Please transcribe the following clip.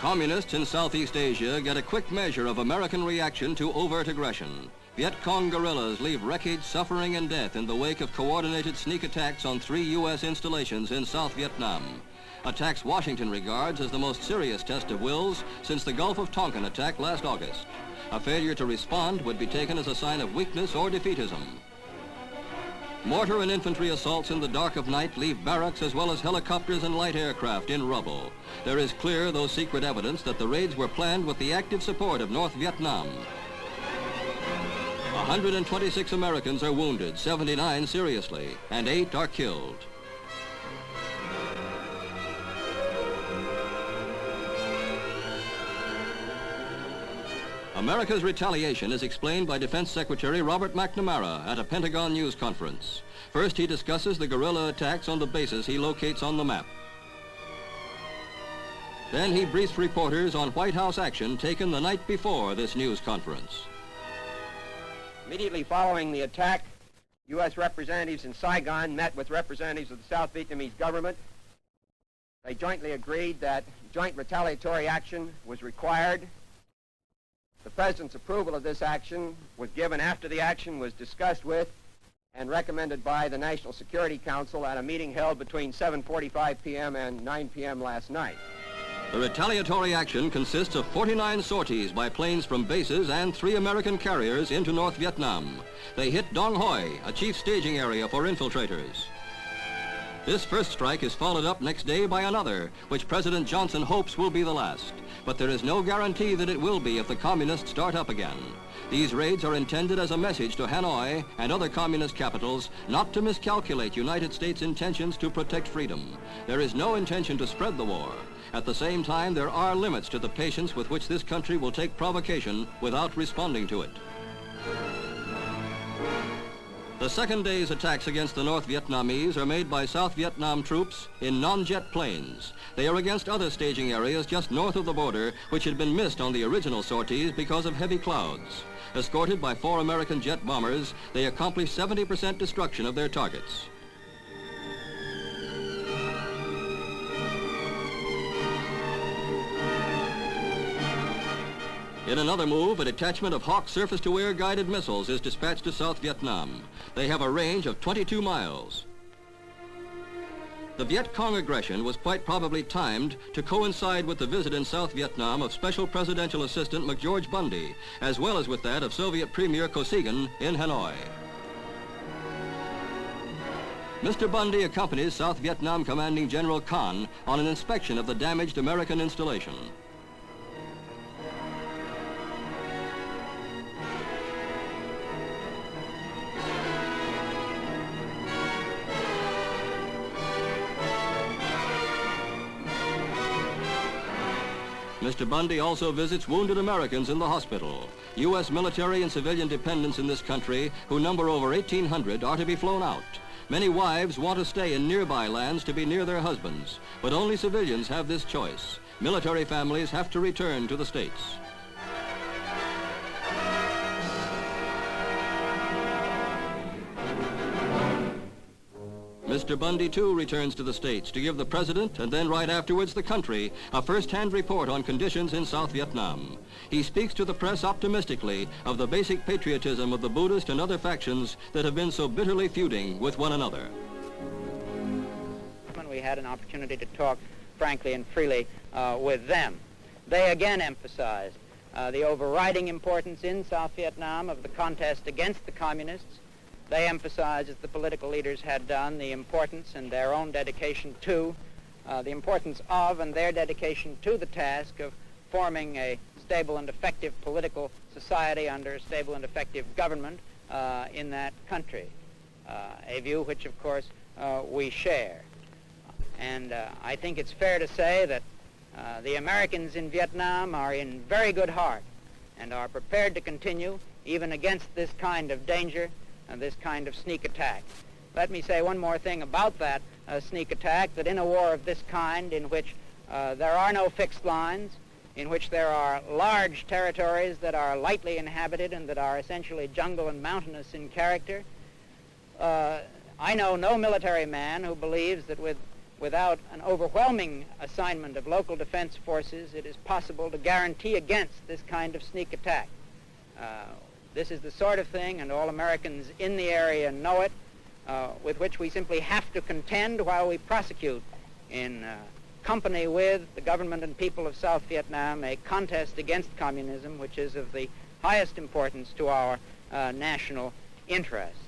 Communists in Southeast Asia get a quick measure of American reaction to overt aggression. Viet-Cong guerrillas leave wreckage, suffering, and death in the wake of coordinated sneak attacks on 3 U.S. installations in South Vietnam. Attacks Washington regards as the most serious test of wills since the Gulf of Tonkin attack last August. A failure to respond would be taken as a sign of weakness or defeatism. Mortar and infantry assaults in the dark of night leave barracks as well as helicopters and light aircraft in rubble. There is clear, though secret, evidence that the raids were planned with the active support of North Vietnam. 126 Americans are wounded, 79 seriously, and 8 are killed. America's retaliation is explained by Defense Secretary Robert McNamara at a Pentagon news conference. First, he discusses the guerrilla attacks on the bases he locates on the map. Then he briefs reporters on White House action taken the night before this news conference. Immediately following the attack, U.S. representatives in Saigon met with representatives of the South Vietnamese government. They jointly agreed that joint retaliatory action was required. The President's approval of this action was given after the action was discussed with and recommended by the National Security Council at a meeting held between 7:45 p.m. and 9 p.m. last night. The retaliatory action consists of 49 sorties by planes from bases and 3 American carriers into North Vietnam. They hit Dong Hoi, a chief staging area for infiltrators. This first strike is followed up next day by another, which President Johnson hopes will be the last. But there is no guarantee that it will be if the communists start up again. These raids are intended as a message to Hanoi and other communist capitals not to miscalculate United States intentions to protect freedom. There is no intention to spread the war. At the same time, there are limits to the patience with which this country will take provocation without responding to it. The second day's attacks against the North Vietnamese are made by South Vietnam troops in non-jet planes. They are against other staging areas just north of the border, which had been missed on the original sorties because of heavy clouds. Escorted by 4 American jet bombers, they accomplish 70% destruction of their targets. In another move, a detachment of Hawk surface-to-air guided missiles is dispatched to South Vietnam. They have a range of 22 miles. The Viet-Cong aggression was quite probably timed to coincide with the visit in South Vietnam of Special Presidential Assistant McGeorge Bundy, as well as with that of Soviet Premier Kosygin in Hanoi. Mr. Bundy accompanies South Vietnam Commanding General Khanh on an inspection of the damaged American installation. Mr. Bundy also visits wounded Americans in the hospital. U.S. military and civilian dependents in this country, who number over 1,800, are to be flown out. Many wives want to stay in nearby lands to be near their husbands, but only civilians have this choice. Military families have to return to the States. Mr. Bundy, too, returns to the States to give the President, and then right afterwards the country, a first-hand report on conditions in South Vietnam. He speaks to the press optimistically of the basic patriotism of the Buddhist and other factions that have been so bitterly feuding with one another. When we had an opportunity to talk frankly and freely with them, they again emphasized the overriding importance in South Vietnam of the contest against the communists. They emphasized, as the political leaders had done, the importance and their own dedication to, the importance of and their dedication to the task of forming a stable and effective political society under a stable and effective government in that country, a view which, of course, we share. And I think it's fair to say that the Americans in Vietnam are in very good heart and are prepared to continue even against this kind of danger and this kind of sneak attack. Let me say one more thing about that sneak attack, that in a war of this kind, in which there are no fixed lines, in which there are large territories that are lightly inhabited and that are essentially jungle and mountainous in character, I know no military man who believes that with without an overwhelming assignment of local defense forces, it is possible to guarantee against this kind of sneak attack. This is the sort of thing, and all Americans in the area know it, with which we simply have to contend while we prosecute in company with the government and people of South Vietnam a contest against communism, which is of the highest importance to our national interests.